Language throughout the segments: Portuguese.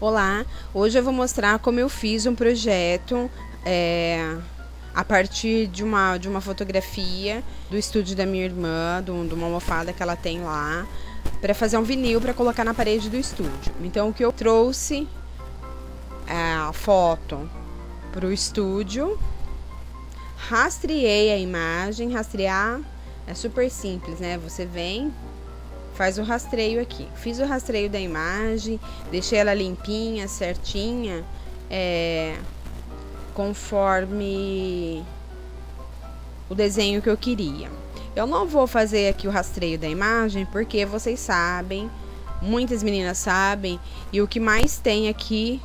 Olá, hoje eu vou mostrar como eu fiz um projeto a partir de uma fotografia do estúdio da minha irmã, de uma almofada que ela tem lá, para fazer um vinil para colocar na parede do estúdio. Então, o que eu trouxe a foto para o estúdio, rastreei a imagem. Rastrear é super simples, né? Você vem, faz o rastreio aqui. Fiz o rastreio da imagem, deixei ela limpinha, certinha, conforme o desenho que eu queria. Eu não vou fazer aqui o rastreio da imagem, porque vocês sabem, muitas meninas sabem, e o que mais tem aqui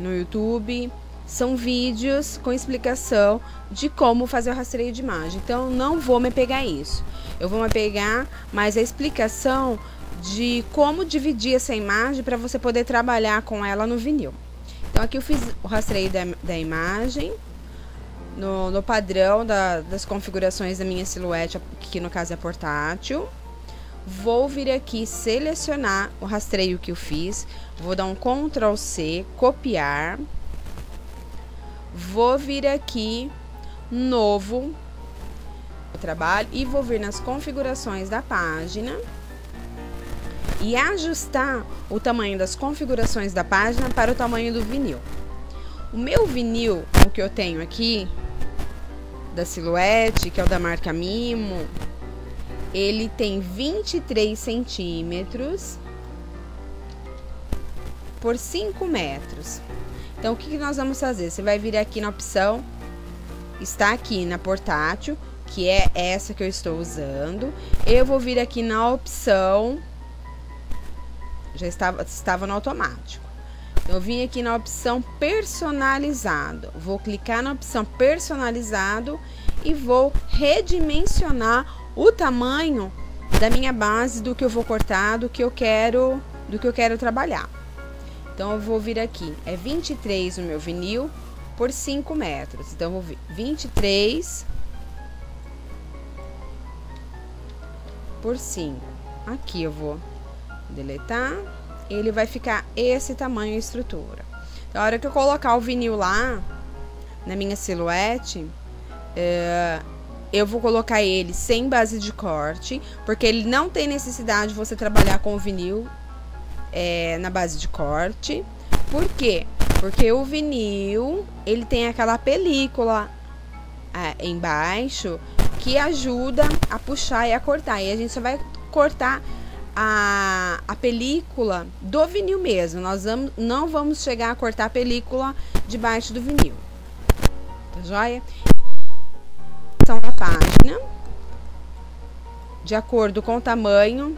no YouTube são vídeos com explicação de como fazer o rastreio de imagem. Então, não vou me pegar isso. Eu vou me pegar mais a explicação de como dividir essa imagem para você poder trabalhar com ela no vinil. Então, aqui eu fiz o rastreio da imagem no padrão das configurações da minha silhuete, que no caso é portátil. Vou vir aqui selecionar o rastreio que eu fiz. Vou dar um Ctrl C, copiar. Vou vir aqui, novo trabalho, e vou vir nas configurações da página e ajustar o tamanho das configurações da página para o tamanho do vinil. O meu vinil, o que eu tenho aqui, da Silhouette, que é o da marca Mimo, ele tem 23 centímetros por 5 metros. Então, o que nós vamos fazer? Você vai vir aqui na opção, está aqui na portátil, que é essa que eu estou usando. Eu vou vir aqui na opção, já estava no automático. Eu vim aqui na opção personalizado. Vou clicar na opção personalizado e vou redimensionar o tamanho da minha base, do que eu vou cortar, do que eu quero trabalhar. Então, eu vou vir aqui, é 23 o meu vinil por 5 metros. Então, eu vou vir 23 por 5. Aqui eu vou deletar, ele vai ficar esse tamanho e estrutura. Então, a hora que eu colocar o vinil lá, na minha silhuete, eu vou colocar ele sem base de corte, porque ele não tem necessidade de você trabalhar com o vinil na base de corte. Por quê? Porque o vinil, ele tem aquela película embaixo que ajuda a puxar e a cortar. E a gente só vai cortar a película do vinil mesmo. Nós não vamos chegar a cortar a película debaixo do vinil. Tá joia? Então, a página, de acordo com o tamanho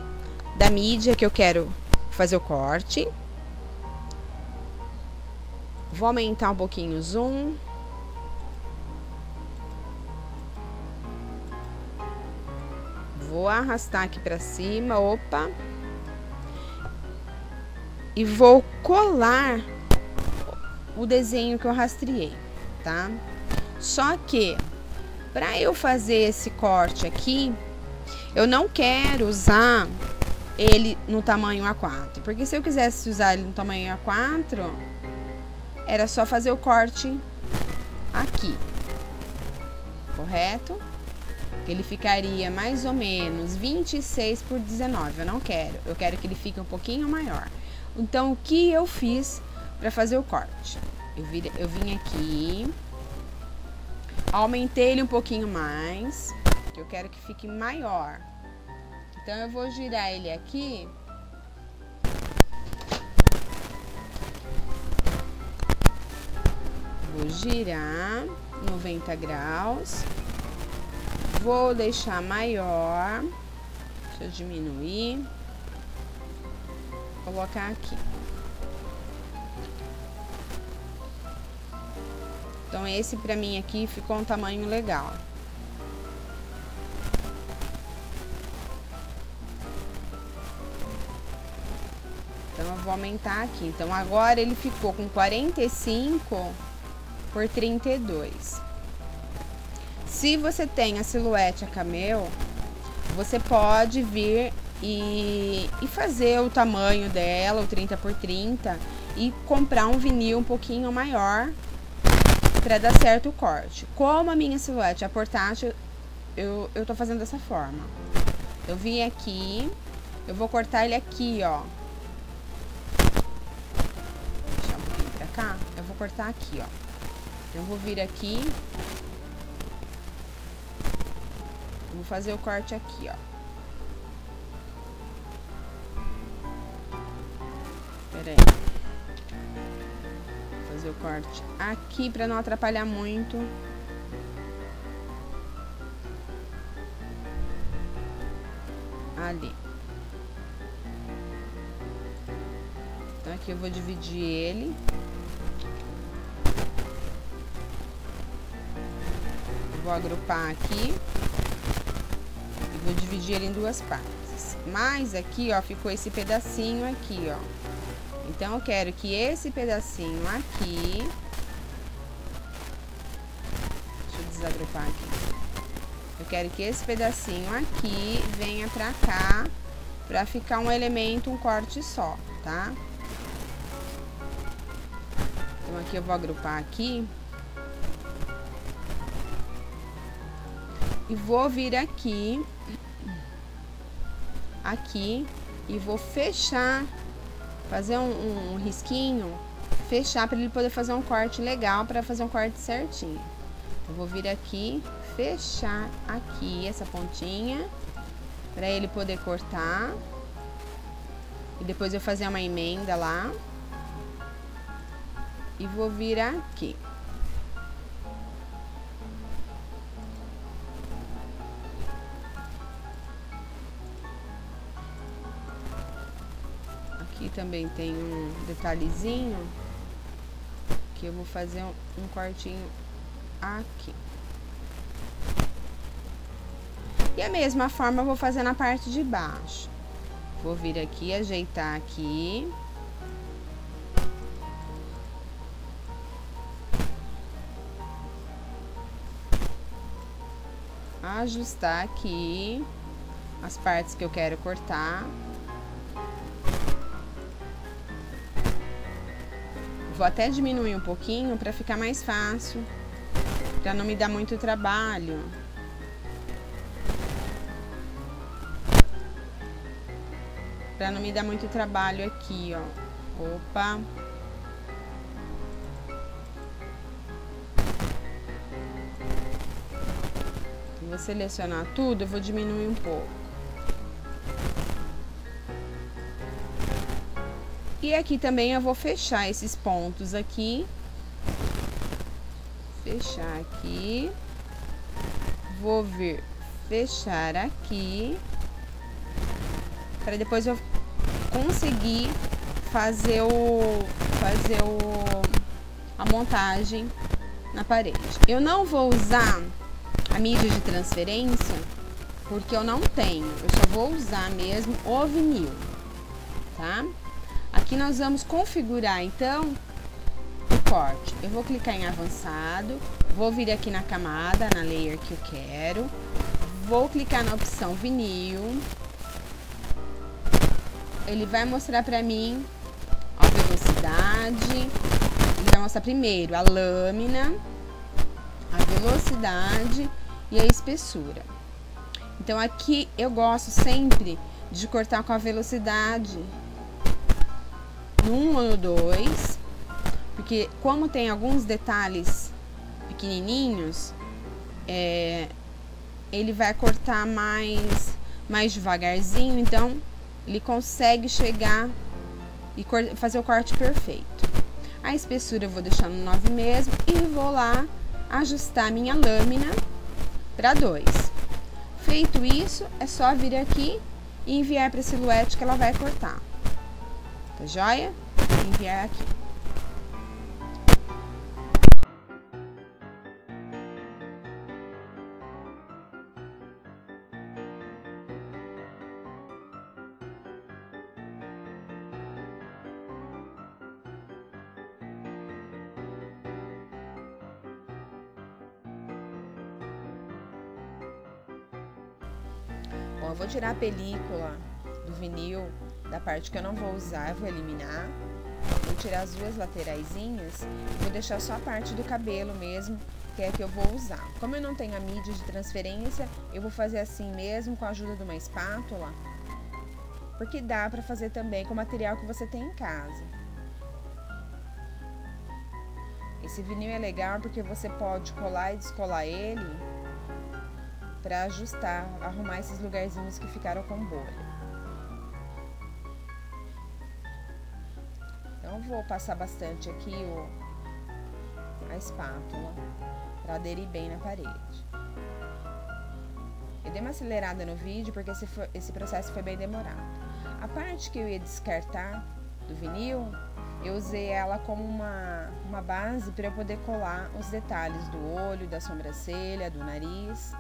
da mídia que eu quero fazer o corte. Vou aumentar um pouquinho o zoom. Vou arrastar aqui para cima, opa. E vou colar o desenho que eu rastreei, tá? Só que, para eu fazer esse corte aqui, eu não quero usar ele no tamanho A4, porque se eu quisesse usar ele no tamanho A4, era só fazer o corte aqui, correto? Ele ficaria mais ou menos 26 por 19, eu não quero, eu quero que ele fique um pouquinho maior. Então, o que eu fiz para fazer o corte? Eu vim aqui, aumentei ele um pouquinho mais, eu quero que fique maior. Então, eu vou girar ele aqui. Vou girar 90 graus. Vou deixar maior. Deixa eu diminuir. Vou colocar aqui. Então, esse pra mim aqui ficou um tamanho legal. Então, eu vou aumentar aqui. Então, agora ele ficou com 45 por 32. Se você tem a silhuete a camel, você pode vir e fazer o tamanho dela, o 30 por 30, e comprar um vinil um pouquinho maior para dar certo o corte. Como a minha silhuete é portátil, eu tô fazendo dessa forma. Eu vim aqui, eu vou cortar ele aqui, ó. Vou deixar um pouquinho pra cá. Eu vou cortar aqui, ó. Eu vou vir aqui. Vou fazer o corte aqui, ó. Pera aí. Vou fazer o corte aqui pra não atrapalhar muito. Ali. Então aqui eu vou dividir ele. Eu vou agrupar aqui. E vou dividir ele em duas partes. Mas aqui, ó, ficou esse pedacinho aqui, ó. Então eu quero que esse pedacinho aqui... Deixa eu desagrupar aqui. Eu quero que esse pedacinho aqui venha pra cá, pra ficar um elemento, um corte só, tá? Então aqui eu vou agrupar aqui. E vou vir aqui, e vou fechar, fazer um risquinho, fechar pra ele poder fazer um corte legal, pra fazer um corte certinho. Eu vou vir aqui, fechar aqui essa pontinha, para ele poder cortar. E depois eu fazer uma emenda lá. E vou vir aqui. Aqui também tem um detalhezinho, que eu vou fazer um cortinho aqui. E a mesma forma eu vou fazer na parte de baixo. Vou vir aqui, ajeitar aqui. Ajustar aqui as partes que eu quero cortar. Vou até diminuir um pouquinho para ficar mais fácil, para não me dar muito trabalho. Para não me dar muito trabalho aqui, ó. Opa. Vou selecionar tudo, eu vou diminuir um pouco. E aqui também eu vou fechar esses pontos aqui. Fechar aqui. Vou vir fechar aqui. Para depois eu conseguir fazer a montagem na parede. Eu não vou usar a mídia de transferência, porque eu não tenho. Eu só vou usar mesmo o vinil, tá? Aqui nós vamos configurar, então, o corte. Eu vou clicar em avançado, vou vir aqui na camada, na layer que eu quero, vou clicar na opção vinil. Ele vai mostrar pra mim a velocidade, ele vai mostrar primeiro a lâmina, a velocidade e a espessura. Então aqui eu gosto sempre de cortar com a velocidade no 1 ou no 2, porque como tem alguns detalhes pequenininhos, ele vai cortar mais devagarzinho, então ele consegue chegar e fazer o corte perfeito. A espessura eu vou deixar no 9 mesmo e vou lá ajustar minha lâmina para 2. Feito isso, é só vir aqui e enviar para a silhuete que ela vai cortar. Tá joia? Enviar aqui. Bom, eu vou tirar a película do vinil, da parte que eu não vou usar, eu vou eliminar. Vou tirar as duas lateraisinhas e vou deixar só a parte do cabelo mesmo, que é a que eu vou usar. Como eu não tenho a mídia de transferência, eu vou fazer assim mesmo, com a ajuda de uma espátula, porque dá pra fazer também com o material que você tem em casa. Esse vinil é legal porque você pode colar e descolar ele para ajustar, arrumar esses lugarzinhos que ficaram com bolha. Então eu vou passar bastante aqui a espátula para aderir bem na parede. Eu dei uma acelerada no vídeo porque esse processo foi bem demorado. A parte que eu ia descartar do vinil, eu usei ela como uma base para eu poder colar os detalhes do olho, da sobrancelha, do nariz.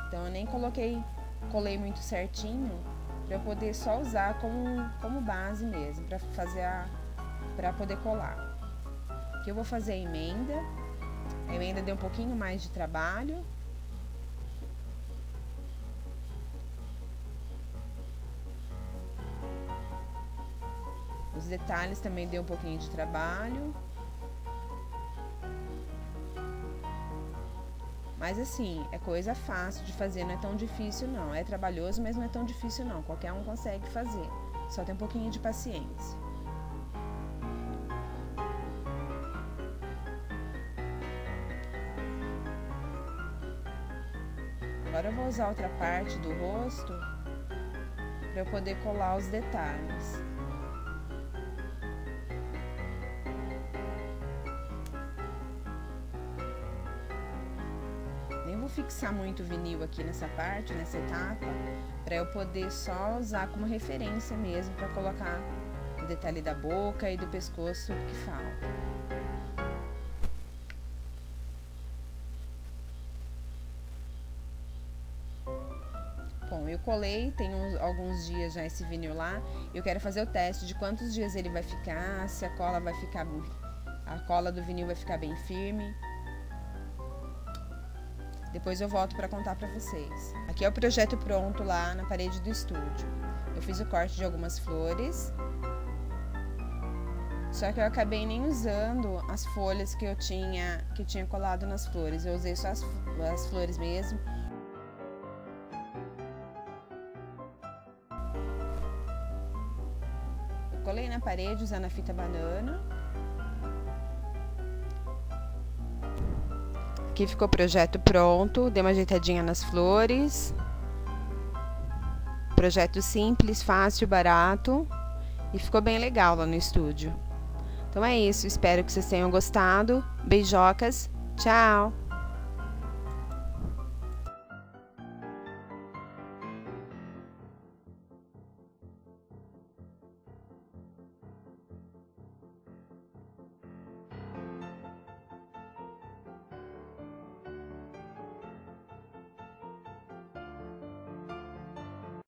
Então eu nem colei muito certinho, para eu poder só usar como base mesmo, para poder colar. Aqui eu vou fazer a emenda deu um pouquinho mais de trabalho. Os detalhes também deu um pouquinho de trabalho. Mas assim, é coisa fácil de fazer, não é tão difícil não. É trabalhoso, mas não é tão difícil não. Qualquer um consegue fazer. Só tem um pouquinho de paciência. Agora eu vou usar outra parte do rosto para eu poder colar os detalhes. Nem vou fixar muito o vinil aqui nessa parte, nessa etapa, para eu poder só usar como referência mesmo para colocar o detalhe da boca e do pescoço que falta. Bom, eu colei, tem alguns dias já esse vinil lá. Eu quero fazer o teste de quantos dias ele vai ficar, se a cola do vinil vai ficar bem firme. Depois eu volto para contar para vocês. Aqui é o projeto pronto lá na parede do estúdio. Eu fiz o corte de algumas flores. Só que eu acabei nem usando as folhas que eu tinha colado nas flores. Eu usei só as flores mesmo. Eu colei na parede usando a fita banana. Aqui ficou o projeto pronto, dei uma ajeitadinha nas flores. Projeto simples, fácil, barato e ficou bem legal lá no estúdio. Então é isso, espero que vocês tenham gostado. Beijocas, tchau!